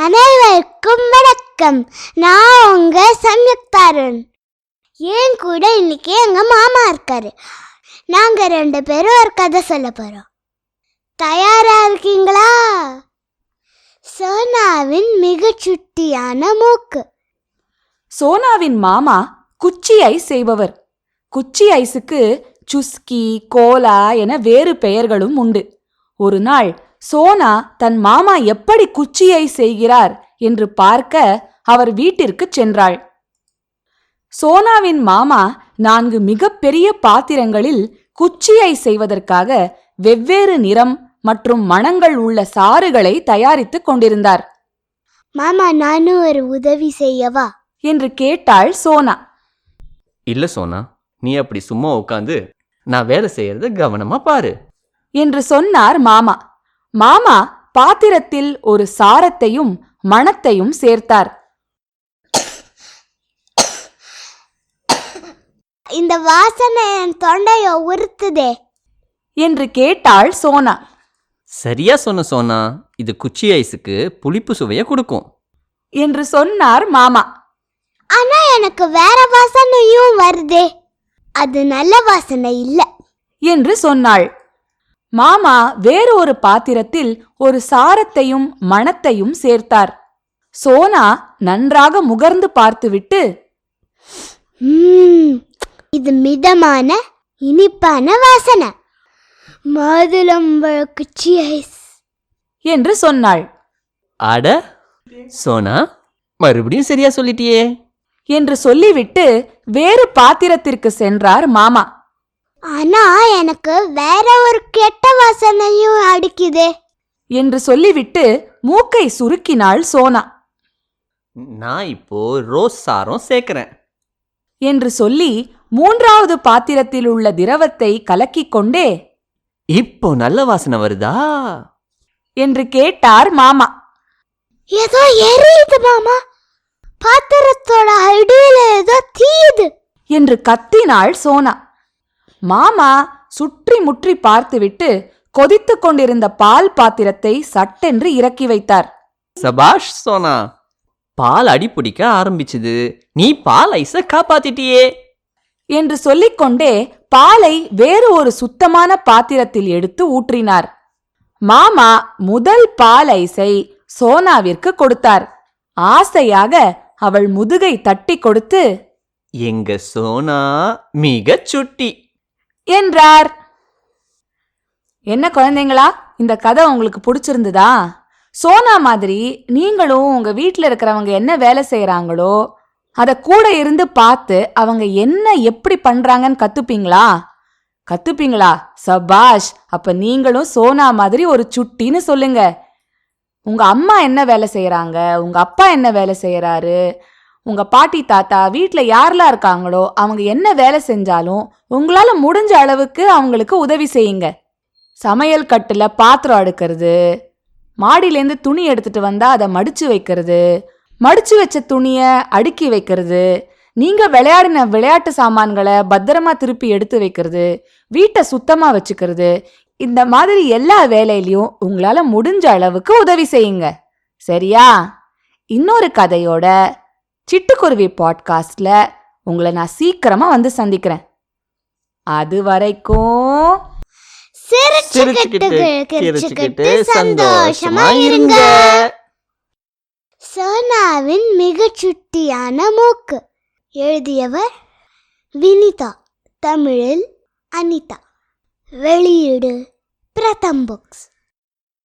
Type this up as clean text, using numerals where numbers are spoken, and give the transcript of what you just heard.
அனைவருக்கும் வணக்கம். நான் உங்க சம்யுக்தாரன். ஏன் கூட இன்னைக்கு எங்க மாமா இருக்காரு. நாங்க 2 பேரும் ஒரு கதை சொல்ல போறோம். தயாரா இருக்கீங்களா? சோனாவின் மிகச் சுட்டியான மூக்கு. சோனாவின் மாமா குச்சி ஐஸ் செய்பவர். குச்சி ஐஸுக்கு சுஸ்கி, கோலா என வேறு பெயர்களும் உண்டு. ஒரு நாள் சோனா தன் மாமா எப்படி குச்சி ஐஸ் செய்கிறார் என்று பார்க்க அவர் வீட்டிற்கு சென்றாள். சோனாவின் மாமா 4 மிகப்பெரிய பாத்திரங்களில் குச்சி ஐஸ் செய்வதற்காக வெவ்வேறு நிறம் மற்றும் மணங்கள் உள்ள சாறுகளை தயாரித்துக் கொண்டிருந்தார். மாமா, நானும் ஒரு உதவி செய்யவா என்று கேட்டாள் சோனா. இல்ல சோனா, நீ அப்படி சும்மா உட்காந்து நான் வேலை செய்யறத கவனமா பாரு என்று சொன்னார் மாமா. மாமா பாத்திரத்தில் ஒரு சாரத்தையும் மணத்தையும் சேர்த்தார். இந்த வாசனை என் தொண்டையை உறுத்துதே என்று கேட்டாள் சோனா. சரியா சொன்ன சோனா, இது குச்சி ஐஸுக்கு புளிப்பு சுவைய கொடுக்கும் என்று சொன்னார் மாமா. ஆனா எனக்கு வேற வாசனையும் வருதே, அது நல்ல வாசனை இல்ல என்று சொன்னாள். மாமா வேறு ஒரு பாத்திரத்தில் ஒரு சாரத்தையும் மணத்தையும் சேர்த்தார். சோனா நன்றாக முகர்ந்து பார்த்துவிட்டு, இது மிதமான இனிப்பான வாசனை, மாதுளம்பழ குச்சி ஐஸ் என்று சொன்னாள். அட சோனா, மறுபடியும் சரியா சொல்லிட்டியே என்று சொல்லிவிட்டு வேறு பாத்திரத்திற்கு சென்றார் மாமா. ஆனா எனக்கு வேற ஒரு கெட்ட வாசனையும் அடிக்குதே என்று சொல்லிவிட்டு மூக்கை சுருக்கினாள் சோனா. நான் இப்போ ரோஸ் சாரம் சேர்க்கிறேன் என்று சொல்லி 3வது பாத்திரத்தில் உள்ள திரவத்தை கலக்கிக் கொண்டே, இப்போ நல்ல வாசனை வருதா என்று கேட்டார் மாமா. ஏதோ எரியுது மாமா, பாத்திரத்தோட அடியில ஏதோ தீயுது என்று கத்தினாள் சோனா. மாமா சுற்றி முற்றி பார்த்துவிட்டு கொதித்து கொண்டிருந்த பால் பாத்திரத்தை சட்டென்று இறக்கி வைத்தார். சபாஷ் சோனா, பால் அடி பிடிக்க ஆரம்பிச்சது, நீ பால் ஐஸ காப்பாத்திட்டியே என்று சொல்லிக்கொண்டே பாலை வேறு ஒரு சுத்தமான பாத்திரத்தில் எடுத்து ஊற்றினார். மாமா முதல் பால் ஐஸை சோனாவிற்கு கொடுத்தார். ஆசையாக அவள் முதுகை தட்டி கொடுத்து, எங்க சோனா மிக சுட்டி என்றார். என்ன குழந்தைங்களா, இந்த கதை உங்களுக்கு பிடிச்சிருந்ததா? சோனா மாதிரி நீங்களும் உங்க வீட்டில் இருக்கிறவங்க என்ன வேலை செய்யறாங்களோ அதை கூட இருந்து பார்த்து அவங்க என்ன எப்படி பண்றாங்கன்னு கத்துப்பீங்களா? சபாஷ். அப்ப நீங்களும் சோனா மாதிரி ஒரு சுட்டின்னு சொல்லுங்க. உங்க அம்மா என்ன வேலை செய்யறாங்க, உங்க அப்பா என்ன வேலை செய்யறாரு, உங்க பாட்டி தாத்தா வீட்டுல யாரெல்லாம் இருக்காங்களோ அவங்க என்ன வேலை செஞ்சாலும் உங்களால முடிஞ்ச அளவுக்கு அவங்களுக்கு உதவி செய்யுங்க. சமையல் கட்டுல பாத்திரம் அடுக்கிறது, மாடியிலேருந்து துணி எடுத்துட்டு வந்தா அதை மடிச்சு வைக்கிறது, மடிச்சு வச்ச துணிய அடுக்கி வைக்கிறது, நீங்க விளையாடின விளையாட்டு சாமான்களை பத்திரமா திருப்பி எடுத்து வைக்கிறது, வீட்டை சுத்தமா வச்சுக்கிறது, இந்த மாதிரி எல்லா வேலையிலையும் உங்களால முடிஞ்ச அளவுக்கு உதவி செய்யுங்க. சரியா? இன்னொரு கதையோட சிட்டுக்குருவி பாட்காஸ்ட்ல உங்களை நான் சீக்கிரமா வந்து சந்திக்கிறேன். அது வரைக்கும் சிரிச்சுக்கிட்டு சந்தோஷமா இருங்க. சோனாவின் மிகச் சுட்டியான மூக்கு. எழுதியவர் வினிதா. தமிழில் அனிதா. வெளியீடு பிரதம் புக்ஸ்.